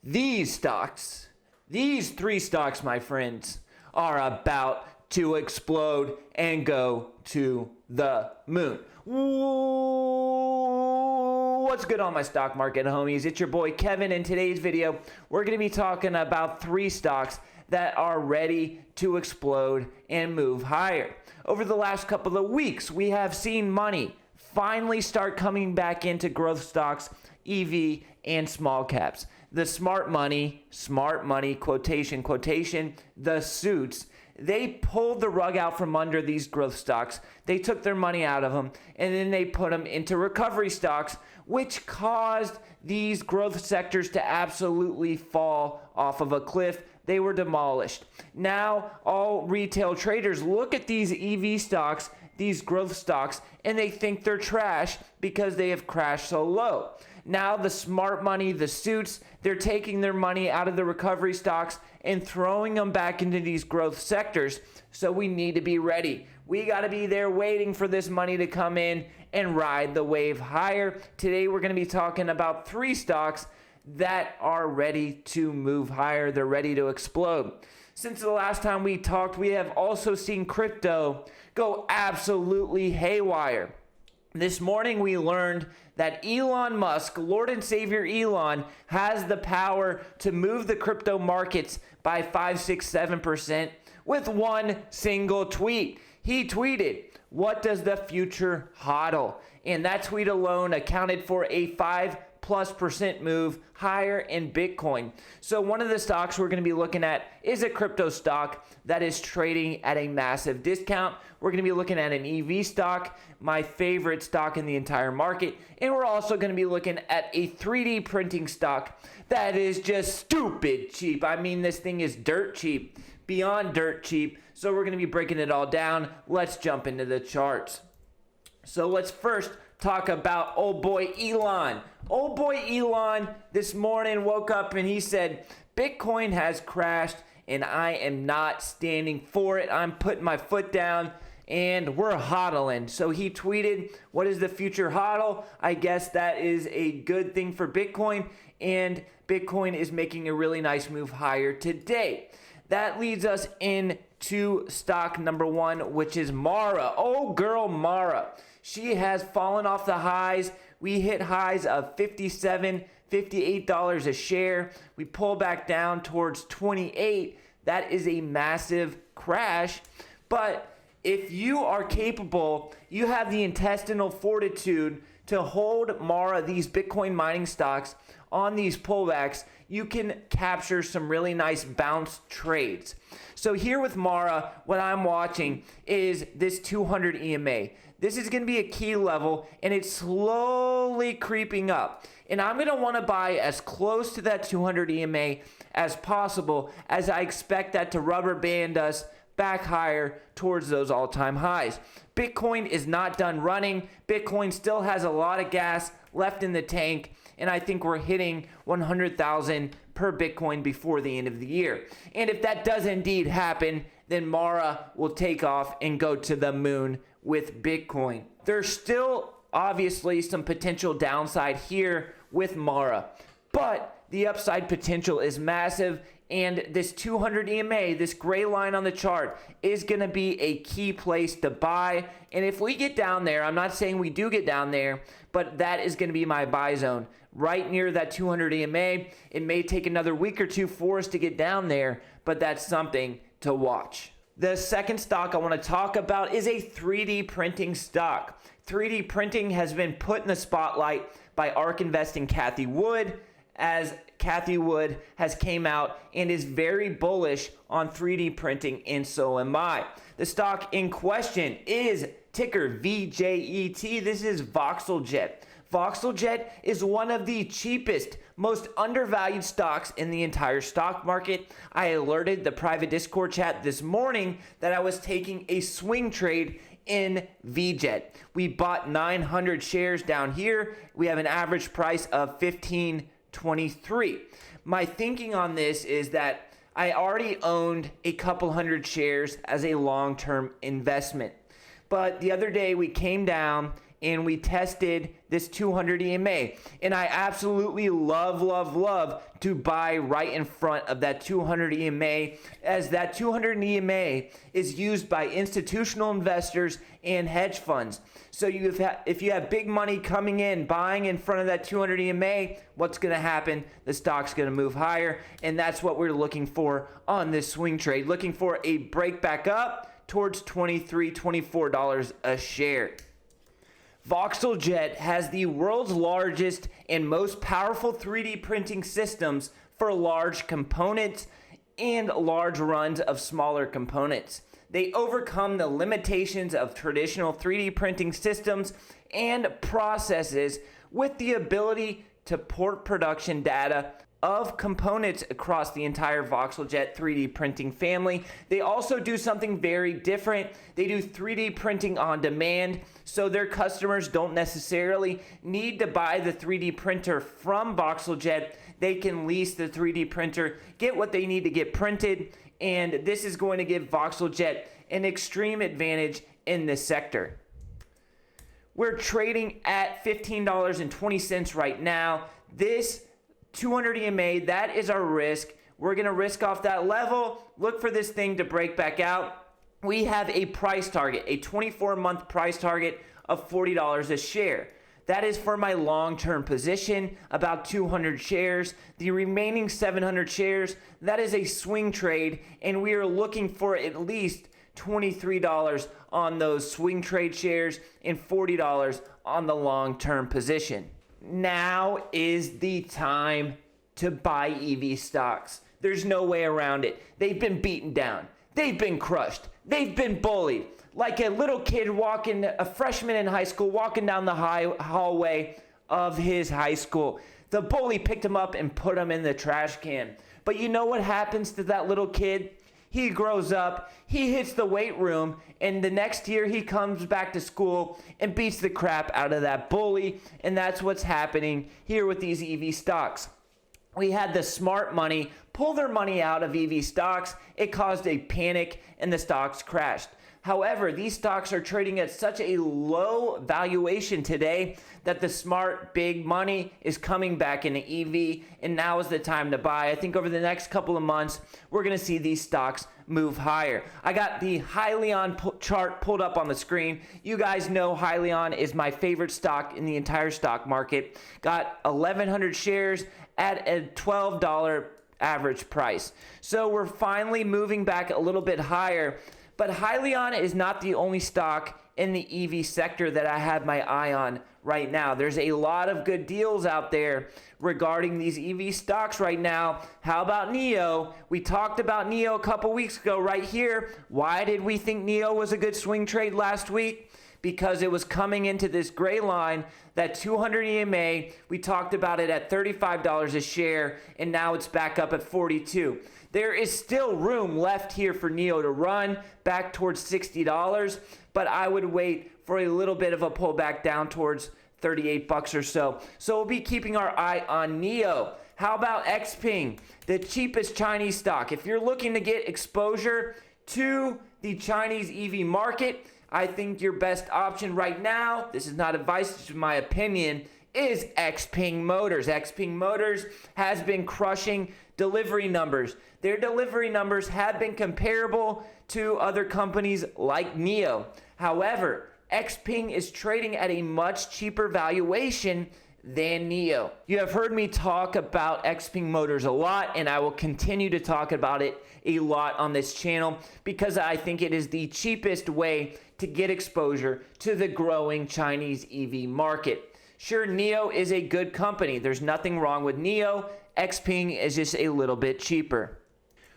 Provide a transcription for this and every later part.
These stocks, these three stocks, my friends, are about to explode and go to the moon. What's good on my stock market homies? It's your boy Kevin. In today's video, we're going to be talking about three stocks that are ready to explode and move higher. Over the last couple of weeks, we have seen money finally start coming back into growth stocks, EV, and small caps. The smart money, quotation, the suits, they pulled the rug out from under these growth stocks. They took their money out of them, and then they put them into recovery stocks, which caused these growth sectors to absolutely fall off of a cliff. They were demolished. Now, all retail traders look at these EV stocks, these growth stocks, and they think they're trash because they have crashed so low. Now the smart money, the suits, they're taking their money out of the recovery stocks and throwing them back into these growth sectors. So we need to be ready. We got to be there waiting for this money to come in and ride the wave higher. Today we're going to be talking about three stocks that are ready to move higher. They're ready to explode. Since the last time we talked, we have also seen crypto go absolutely haywire. This morning we learned that Elon Musk, Lord and Savior Elon, has the power to move the crypto markets by 5, 6, 7% with one single tweet. He tweeted, "What does the future hodl?" And that tweet alone accounted for a 5+% move higher in Bitcoin. So one of the stocks we're going to be looking at is a crypto stock that is trading at a massive discount. We're going to be looking at an EV stock, my favorite stock in the entire market. And we're also going to be looking at a 3D printing stock that is just stupid cheap. I mean, this thing is dirt cheap, beyond dirt cheap. So we're going to be breaking it all down. Let's jump into the charts. So let's first talk about old boy Elon. Old boy Elon this morning woke up and he said, Bitcoin has crashed and I am not standing for it. I'm putting my foot down and we're hodling. So he tweeted, what is the future hodl? I guess that is a good thing for Bitcoin, and Bitcoin is making a really nice move higher today. That leads us into stock number one, which is Mara. Oh girl, Mara. She has fallen off the highs. We hit highs of $57, $58 a share. We pull back down towards 28. That is a massive crash. But if you are capable, you have the intestinal fortitude to hold Mara, these Bitcoin mining stocks, on these pullbacks, you can capture some really nice bounce trades. So here with Mara, what I'm watching is this 200 EMA. This is going to be a key level, and it's slowly creeping up. And I'm going to want to buy as close to that 200 EMA as possible, as I expect that to rubber band us back higher towards those all-time highs. Bitcoin is not done running. Bitcoin still has a lot of gas left in the tank, and I think we're hitting 100,000 per Bitcoin before the end of the year. And if that does indeed happen, then Mara will take off and go to the moon with Bitcoin. There's still obviously some potential downside here with Mara, but the upside potential is massive, and this 200 EMA, this gray line on the chart, is going to be a key place to buy. And if we get down there, I'm not saying we do get down there, but that is going to be my buy zone right near that 200 EMA. It may take another week or two for us to get down there, but that's something to watch. The second stock I want to talk about is a 3D printing stock. 3D printing has been put in the spotlight by ARK Investing Cathie Wood, as Cathie Wood has came out and is very bullish on 3D printing, and so am I. The stock in question is ticker VJET. This is VJET. VJET is one of the cheapest, most undervalued stocks in the entire stock market. I alerted the private Discord chat this morning that I was taking a swing trade in VJET. We bought 900 shares down here. We have an average price of $15.23. My thinking on this is that I already owned a couple hundred shares as a long-term investment. But the other day we came down and we tested this 200 EMA. And I absolutely love to buy right in front of that 200 EMA, as that 200 EMA is used by institutional investors and hedge funds. So if you have big money coming in, buying in front of that 200 EMA, what's going to happen? The stock's going to move higher, and that's what we're looking for on this swing trade. Looking for a break back up towards $23, $24 a share. VJET has the world's largest and most powerful 3D printing systems for large components and large runs of smaller components. They overcome the limitations of traditional 3D printing systems and processes with the ability to port production data of components across the entire VJET 3D printing family. They also do something very different. They do 3D printing on demand, so their customers don't necessarily need to buy the 3D printer from VJET. They can lease the 3D printer, get what they need to get printed, and this is going to give VJET an extreme advantage in this sector. We're trading at $15.20 right now. This 200 EMA, that is our risk. We're going to risk off that level, look for this thing to break back out. We have a price target, a 24-month price target of $40 a share. That is for my long-term position, about 200 shares. The remaining 700 shares, that is a swing trade, and we are looking for at least $23 on those swing trade shares and $40 on the long-term position. Now is the time to buy EV stocks. There's no way around it. They've been beaten down. They've been crushed. They've been bullied. Like a little kid a freshman in high school, walking down the hallway of his high school. The bully picked him up and put him in the trash can. But you know what happens to that little kid? He grows up, he hits the weight room, and the next year he comes back to school and beats the crap out of that bully. And that's what's happening here with these EV stocks. We had the smart money pull their money out of EV stocks. It caused a panic and the stocks crashed. However, these stocks are trading at such a low valuation today that the smart big money is coming back into EV, and now is the time to buy. I think over the next couple of months, we're going to see these stocks move higher. I got the Hyliion chart pulled up on the screen. You guys know Hyliion is my favorite stock in the entire stock market. Got 1,100 shares at a $12 average price. So we're finally moving back a little bit higher. But Hyliion is not the only stock in the EV sector that I have my eye on right now. There's a lot of good deals out there regarding these EV stocks right now. How about NIO? We talked about NIO a couple weeks ago right here. Why did we think NIO was a good swing trade last week? Because it was coming into this gray line, that 200 EMA. We talked about it at $35 a share, and now it's back up at $42. There is still room left here for NIO to run back towards $60, but I would wait for a little bit of a pullback down towards 38 bucks or so. So we'll be keeping our eye on NIO. How about XPeng, the cheapest Chinese stock? If you're looking to get exposure to the Chinese EV market, I think your best option right now, this is not advice, this is my opinion, is XPeng Motors. XPeng Motors has been crushing delivery numbers. Their delivery numbers have been comparable to other companies like NIO. However, XPeng is trading at a much cheaper valuation than NIO. You have heard me talk about XPeng Motors a lot, and I will continue to talk about it a lot on this channel because I think it is the cheapest way to get exposure to the growing Chinese EV market. Sure, NIO is a good company. There's nothing wrong with NIO. XPeng is just a little bit cheaper.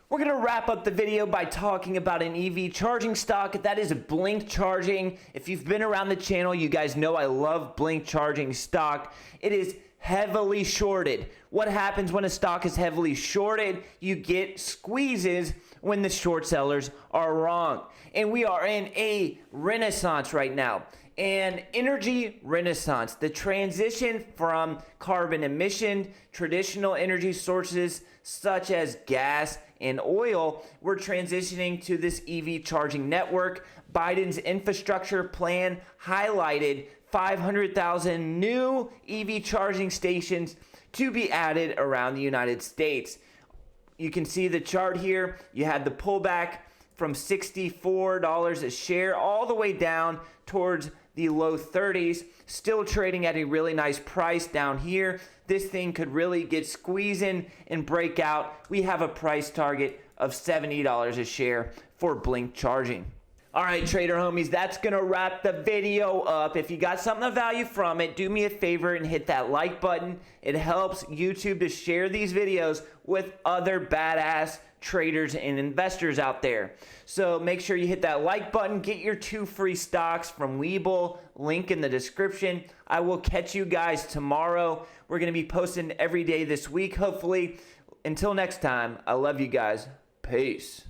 We're going to wrap up the video by talking about an EV charging stock. That is Blink Charging. If you've been around the channel, you guys know I love Blink Charging stock. It is heavily shorted. What happens when a stock is heavily shorted? You get squeezes when the short sellers are wrong. And we are in a renaissance right now. And energy renaissance, the transition from carbon emission, traditional energy sources such as gas and oil, we're transitioning to this EV charging network. Biden's infrastructure plan highlighted 500,000 new EV charging stations to be added around the United States. You can see the chart here. You had the pullback from $64 a share all the way down towards the low 30s, still trading at a really nice price down here. This thing could really get squeezing and break out. We have a price target of $70 a share for Blink charging. All right, trader homies, that's going to wrap the video up. If you got something of value from it, do me a favor and hit that like button. It helps YouTube to share these videos with other badass traders and investors out there. So make sure you hit that like button. Get your 2 free stocks from Webull, link in the description. I will catch you guys tomorrow. We're going to be posting every day this week, hopefully. Until next time, I love you guys. Peace.